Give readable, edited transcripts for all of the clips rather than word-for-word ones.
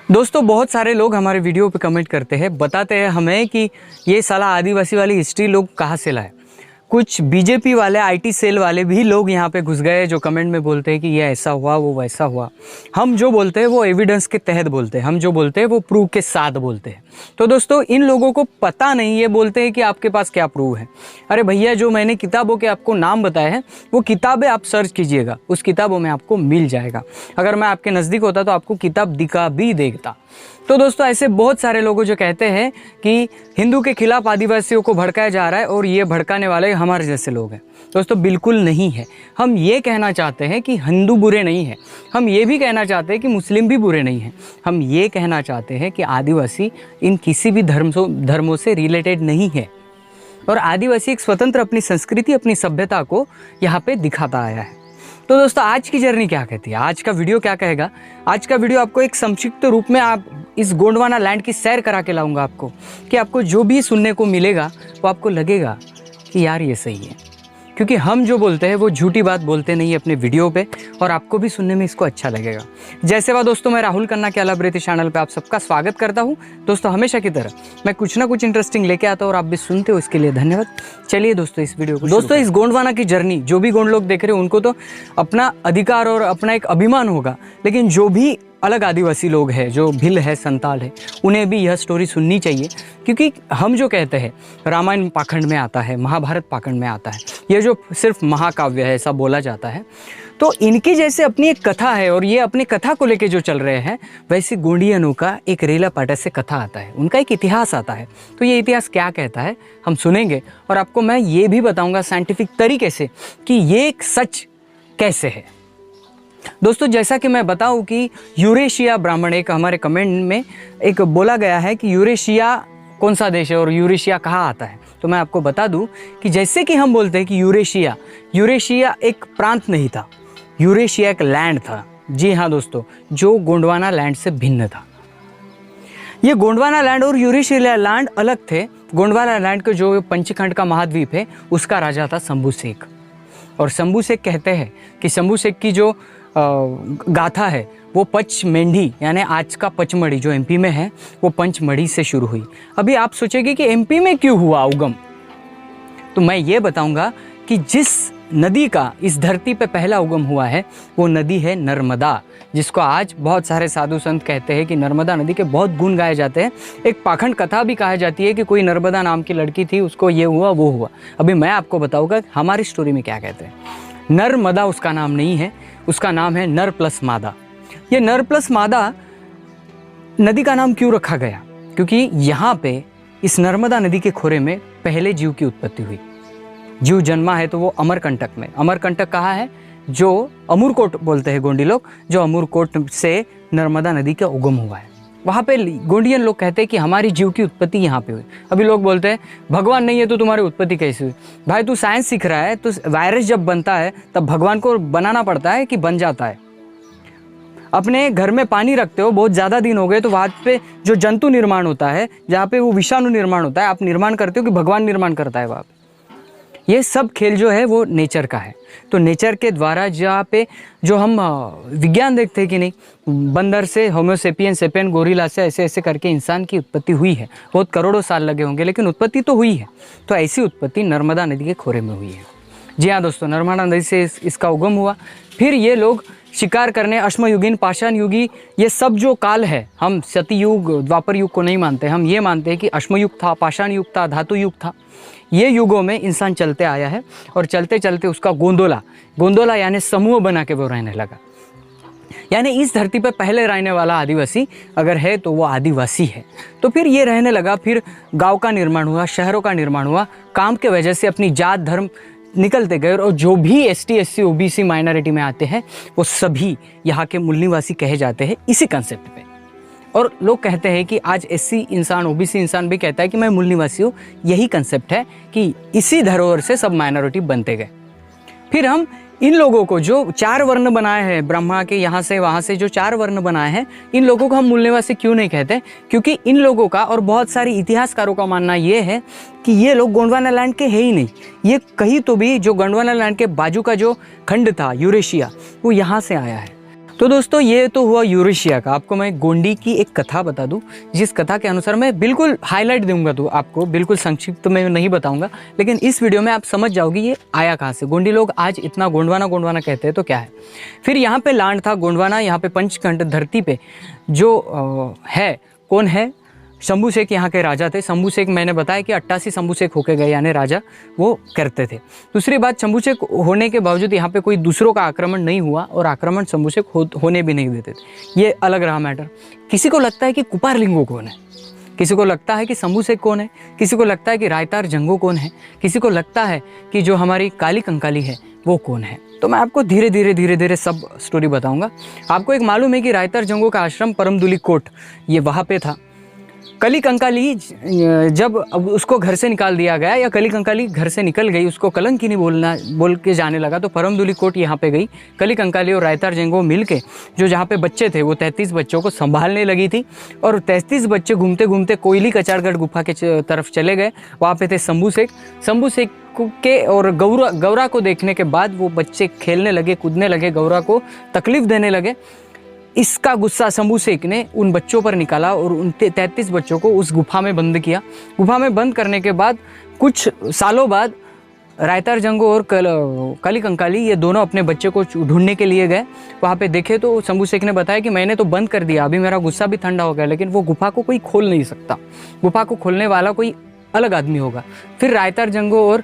दोस्तों बहुत सारे लोग हमारे वीडियो पे कमेंट करते हैं, बताते हैं हमें कि ये साला आदिवासी वाली हिस्ट्री लोग कहाँ से लाए। कुछ बीजेपी वाले आईटी सेल वाले भी लोग यहाँ पे घुस गए जो कमेंट में बोलते हैं कि ये ऐसा हुआ वो वैसा हुआ। हम जो बोलते हैं वो एविडेंस के तहत बोलते हैं, हम जो बोलते हैं वो प्रूफ के साथ बोलते हैं। तो दोस्तों इन लोगों को पता नहीं, ये बोलते हैं कि आपके पास क्या प्रूफ है। अरे भैया, जो मैंने किताबों के आपको नाम बताए हैं वो किताबें आप सर्च कीजिएगा, उस किताबों में आपको मिल जाएगा। अगर मैं आपके नज़दीक होता तो आपको किताब दिखा भी देता। तो दोस्तों ऐसे बहुत सारे लोग जो कहते हैं कि हिंदू के खिलाफ आदिवासियों को भड़काया जा रहा है और ये भड़काने वाले हमारे जैसे लोग हैं। दोस्तों बिल्कुल नहीं है। हम ये कहना चाहते हैं कि हिंदू बुरे नहीं हैं, हम ये भी कहना चाहते हैं कि मुस्लिम भी बुरे नहीं हैं। हम ये कहना चाहते हैं कि आदिवासी इन किसी भी धर्मों से रिलेटेड नहीं है और आदिवासी एक स्वतंत्र अपनी संस्कृति, अपनी सभ्यता को यहाँ पे दिखाता आया है। तो दोस्तों आज की जर्नी क्या कहती है, आज का वीडियो क्या कहेगा? आज का वीडियो आपको एक संक्षिप्त रूप में आप इस गोंडवाना लैंड की सैर करा के लाऊंगा आपको, कि आपको जो भी सुनने को मिलेगा वो आपको लगेगा कि यार ये सही है। क्योंकि हम जो बोलते हैं वो झूठी बात बोलते नहीं अपने वीडियो पे, और आपको भी सुनने में इसको अच्छा लगेगा। जैसे वह दोस्तों, मैं राहुल खन्ना के अलाब्रेती चैनल पे आप सबका स्वागत करता हूँ। दोस्तों हमेशा की तरह मैं कुछ ना कुछ इंटरेस्टिंग लेके आता हूँ और आप भी सुनते हो, इसके लिए धन्यवाद। चलिए दोस्तों इस वीडियो को, दोस्तों इस गोंडवाना की जर्नी, जो भी गोंड लोग देख रहे हैं उनको तो अपना अधिकार और अपना एक अभिमान होगा, लेकिन जो भी अलग आदिवासी लोग हैं, जो भिल है, संताल है, उन्हें भी यह स्टोरी सुननी चाहिए। क्योंकि हम जो कहते हैं रामायण पाखंड में आता है, महाभारत पाखंड में आता है, ये जो सिर्फ महाकाव्य है ऐसा बोला जाता है, तो इनकी जैसे अपनी एक कथा है और ये अपनी कथा को लेके जो चल रहे हैं, वैसे गोंडियनों का एक रेला पाटा से कथा आता है, उनका एक इतिहास आता है। तो ये इतिहास क्या कहता है हम सुनेंगे और आपको मैं ये भी बताऊँगा साइंटिफिक तरीके से कि ये एक सच कैसे है। दोस्तों जैसा कि मैं बताऊं कि यूरेशिया ब्राह्मण, एक हमारे कमेंट में एक बोला गया है कि यूरेशिया कौन सा देश है और यूरेशिया कहाँ आता है, तो मैं आपको बता दूं कि जैसे कि हम बोलते हैं कि यूरेशिया एक प्रांत नहीं था, यूरेशिया एक लैंड था। जी हाँ दोस्तों, जो गोंडवाना लैंड से भिन्न था। ये गोंडवाना लैंड और यूरेशिया लैंड अलग थे। गोंडवाना लैंड के जो पंचखंड का महाद्वीप है उसका राजा था शंभू शेख, और शंभू शेख कहते हैं कि शंभू शेख की जो गाथा है वो पचमेंढी, यानी आज का पचमढ़ी जो एमपी में है, वो पंचमढ़ी से शुरू हुई। अभी आप सोचेंगे कि एमपी में क्यों हुआ उगम, तो मैं ये बताऊंगा कि जिस नदी का इस धरती पे पहला उगम हुआ है वो नदी है नर्मदा, जिसको आज बहुत सारे साधु संत कहते हैं कि नर्मदा नदी के बहुत गुण गाए जाते हैं। एक पाखंड कथा भी कहा जाती है कि कोई नर्मदा नाम की लड़की थी, उसको ये हुआ वो हुआ। अभी मैं आपको बताऊंगा हमारी स्टोरी में क्या कहते हैं। नर्मदा उसका नाम नहीं है, उसका नाम है नर प्लस मादा। ये नर प्लस मादा नदी का नाम क्यों रखा गया? क्योंकि यहाँ पे इस नर्मदा नदी के खोरे में पहले जीव की उत्पत्ति हुई। जीव जन्मा है तो वो अमरकंटक में। अमरकंटक कहाँ है? जो अमूरकोट बोलते हैं गोंडी लोग, जो अमूरकोट से नर्मदा नदी का उगम हुआ है। वहाँ पे गोंडियन लोग कहते हैं कि हमारी जीव की उत्पत्ति यहाँ पे हुई। अभी लोग बोलते हैं भगवान नहीं है तो तुम्हारी उत्पत्ति कैसे हुई? भाई तू साइंस सीख रहा है, तो वायरस जब बनता है तब भगवान को बनाना पड़ता है कि बन जाता है? अपने घर में पानी रखते हो, बहुत ज़्यादा दिन हो गए, तो वहाँ पे जो जंतु निर्माण होता है, जहाँ पे वो विषाणु निर्माण होता है, आप निर्माण करते हो कि भगवान निर्माण करता है वहाँ पे? ये सब खेल जो है वो नेचर का है। तो नेचर के द्वारा जहाँ पे जो हम विज्ञान देखते हैं कि नहीं, बंदर से होमोसेपियन, सेपियन, गोरिल्ला से ऐसे ऐसे करके इंसान की उत्पत्ति हुई है। बहुत करोड़ों साल लगे होंगे, लेकिन उत्पत्ति तो हुई है। तो ऐसी उत्पत्ति नर्मदा नदी के खोरे में हुई है। जी हाँ दोस्तों, नर्मदा नदी से इसका उगम हुआ। फिर ये लोग शिकार करने, अश्मयुगीन, पाषाण युगी, ये सब जो काल है, हम सतयुग, द्वापर युग को नहीं मानते। हम ये मानते हैं कि अश्मयुग था, पाषाण युग था, धातु युग था। ये युगों में इंसान चलते आया है और चलते चलते उसका गोंदोला यानी समूह बना के वो रहने लगा। यानी इस धरती पर पहले रहने वाला आदिवासी अगर है तो वो आदिवासी है। तो फिर ये रहने लगा, फिर गांव का निर्माण हुआ, शहरों का निर्माण हुआ। काम के वजह से अपनी जात धर्म निकलते गए और जो भी एसटी, एससी, ओबीसी माइनॉरिटी में आते हैं वो सभी यहाँ के मूल निवासी कहे जाते हैं इसी कंसेप्ट पे। और लोग कहते हैं कि आज एससी इंसान, ओबीसी इंसान भी कहता है कि मैं मूल निवासी हूँ। यही कंसेप्ट है कि इसी धरोहर से सब माइनॉरिटी बनते गए। फिर हम इन लोगों को जो 4 वर्ण बनाए हैं, ब्रह्मा के यहाँ से वहाँ से जो 4 वर्ण बनाए हैं, इन लोगों को हम मूल निवासी क्यों नहीं कहते? क्योंकि इन लोगों का और बहुत सारे इतिहासकारों का मानना ये है कि ये लोग गोंडवाना लैंड के है ही नहीं। ये कहीं तो भी जो गोंडवाना लैंड के बाजू का जो खंड था यूरेशिया, वो यहाँ से आया है। तो दोस्तों ये तो हुआ यूरेशिया का। आपको मैं गोंडी की एक कथा बता दूं, जिस कथा के अनुसार मैं बिल्कुल हाईलाइट दूंगा, तो आपको बिल्कुल संक्षिप्त में नहीं बताऊंगा, लेकिन इस वीडियो में आप समझ जाओगे ये आया कहाँ से। गोंडी लोग आज इतना गोंडवाना गोंडवाना कहते हैं तो क्या है। फिर यहाँ पे लैंड था गोंडवाना, यहाँ पे पंचकंठ धरती पे जो है, कौन है, शंभू शेख यहाँ के राजा थे। शंभू शेख मैंने बताया कि 88 शंभू शेख होके गए, यानी राजा वो करते थे। दूसरी बात, शंभू शेख होने के बावजूद यहाँ पे कोई दूसरों का आक्रमण नहीं हुआ और आक्रमण शंभू शेख होने भी नहीं देते थे। ये अलग रहा मैटर। किसी को लगता है कि कुपारलिंगो कौन है, किसी को लगता है कि शंभू शेख कौन है, किसी को लगता है कि रायतार जंगो कौन है, किसी को लगता है कि जो हमारी काली कंकाली है वो कौन है। तो मैं आपको धीरे धीरे सब स्टोरी बताऊंगा। आपको एक मालूम है कि रायतार जंगो का आश्रम परमदुली कोट ये वहाँ पे था। कली कंकाली जब अब उसको घर से निकाल दिया गया, या कली कंकाली घर से निकल गई, उसको कलंकिनी बोल के जाने लगा, तो परमदुली कोट यहाँ पे गई। कली कंकाली और रायतार जंगो मिल के जो जहाँ पे बच्चे थे वो 33 बच्चों को संभालने लगी थी, और 33 बच्चे घूमते घूमते कोयली कचारगढ़ गुफा के तरफ चले गए। वहाँ पे थे शंभू शेख के, और गौरा को देखने के बाद वो बच्चे खेलने लगे, कूदने लगे, गौरा को तकलीफ देने लगे। इसका गुस्सा शंभू शेख ने उन बच्चों पर निकाला और उन 33 बच्चों को उस गुफा में बंद किया। गुफा में बंद करने के बाद कुछ सालों बाद रायतार जंगो और कली कंकाली ये दोनों अपने बच्चे को ढूंढने के लिए गए। वहाँ पे देखे तो शंभू शेख ने बताया कि मैंने तो बंद कर दिया, अभी मेरा गुस्सा भी ठंडा हो गया, लेकिन वो गुफा को कोई खोल नहीं सकता, गुफा को खोलने वाला कोई अलग आदमी होगा। फिर रायतार जंगो और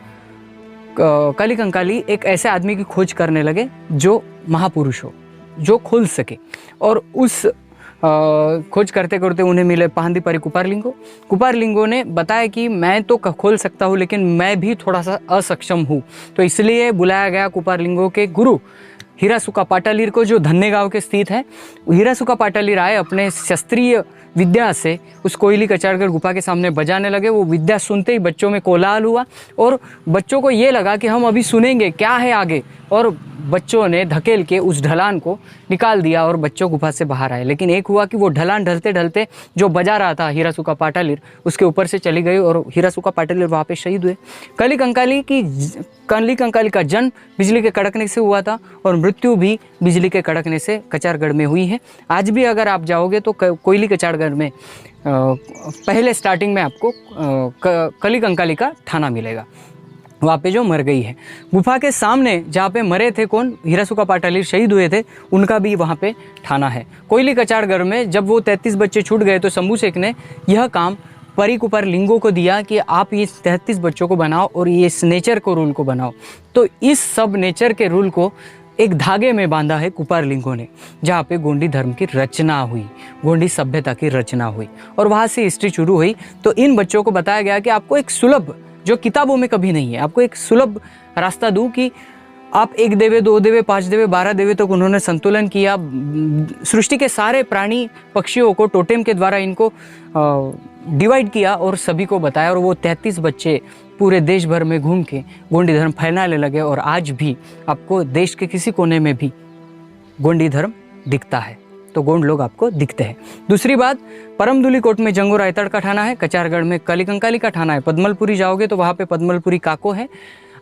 कली कंकाली एक ऐसे आदमी की खोज करने लगे जो महापुरुष हो, जो खोल सके, और उस खोज करते करते उन्हें मिले पाहंदीपरी कुपारलिंगो ने बताया कि मैं तो खोल सकता हूँ, लेकिन मैं भी थोड़ा सा असक्षम हूँ। तो इसलिए बुलाया गया कुपारलिंगो के गुरु हीरासुका पाटालीर को, जो धन्ने गांव के स्थित है। हीरासुका पाटालीर आए, अपने शास्त्रीय विद्या से उस कोयली कचारगढ़ गुफा के सामने बजाने लगे। वो विद्या सुनते ही बच्चों में कोलाहल हुआ, और बच्चों को ये लगा कि हम अभी सुनेंगे क्या है आगे, और बच्चों ने धकेल के उस ढलान को निकाल दिया और बच्चों गुफा से बाहर आए। लेकिन एक हुआ कि वो ढलान ढलते ढलते जो बजा रहा था हीरासुका पाटालीर, उसके ऊपर से चली गई और हीरासुका पाटालीर वहाँ पे शहीद हुए। कली कंकाली का जन्म बिजली के कड़कने से हुआ था, और मृत्यु भी बिजली के कड़कने से कचारगढ़ में हुई है। आज भी अगर आप जाओगे तो कोयली कचारगढ़ में पहले स्टार्टिंग में आपको कली कंकाली का थाना मिलेगा, वहाँ पे जो मर गई है। गुफा के सामने जहाँ पे मरे थे कौन, हीरासुका पाटालीर शहीद हुए थे, उनका भी वहाँ पे थाना है। कोयली कचारगढ़ में जब वो 33 बच्चे छूट गए तो शंभू शेख ने यह काम परी कुपारलिंगो को दिया कि आप ये 33 बच्चों को बनाओ और ये इस नेचर को रूल को बनाओ। तो इस सब नेचर के रूल को एक धागे में बांधा है कुपारलिंगो ने, जहाँ पे गोंडी धर्म की रचना हुई, गोंडी सभ्यता की रचना हुई, और वहाँ से हिस्ट्री शुरू हुई। तो इन बच्चों को बताया गया कि आपको एक सुलभ, जो किताबों में कभी नहीं है, आपको एक सुलभ रास्ता दूं कि आप 1 देवे, 2 देवे, 5 देवे, 12 देवे तक उन्होंने संतुलन किया। सृष्टि के सारे प्राणी पक्षियों को टोटेम के द्वारा इनको डिवाइड किया और सभी को बताया, और वो 33 बच्चे पूरे देश भर में घूम के गोंडी धर्म फैलाने लगे, और आज भी आपको देश के किसी कोने में भी गोंडी धर्म दिखता है, तो गोंड लोग आपको दिखते हैं। दूसरी बात, परमदुली कोट में जंगो रायताड़ का थाना है, कचारगढ़ में कली कंकाली का थाना है, पद्मलपुरी जाओगे तो वहाँ पे पद्मलपुरी काको है।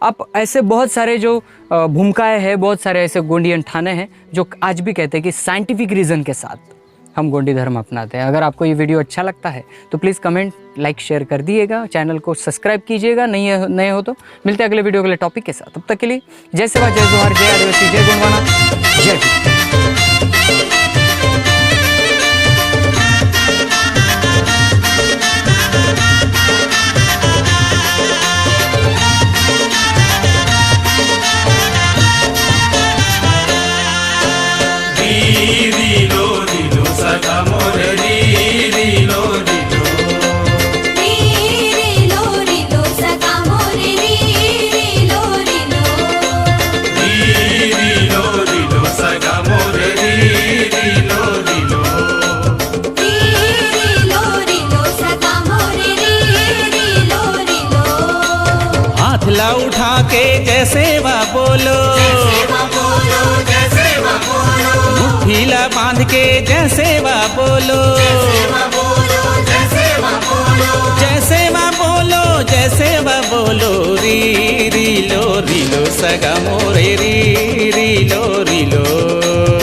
अब ऐसे बहुत सारे जो भूमिकाएं हैं, बहुत सारे ऐसे गोंडियन थाने हैं जो आज भी कहते हैं कि साइंटिफिक रीज़न के साथ हम गोंडी धर्म अपनाते हैं। अगर आपको ये वीडियो अच्छा लगता है तो प्लीज़ कमेंट, लाइक, शेयर कर दिएगा, चैनल को सब्सक्राइब कीजिएगा, नए हो तो। मिलते हैं अगले वीडियो अगले टॉपिक के साथ, तब तक के लिए जय सेवा, जय जोहार, जय आदिवासी, जय गोंडवाना, जय हिंद। हाथला उठा के जैसे वा बोलो, मुठीला बांध के जैसे वा बोलो, जैसे वा बोलो, री लो सगा मोरे, री लो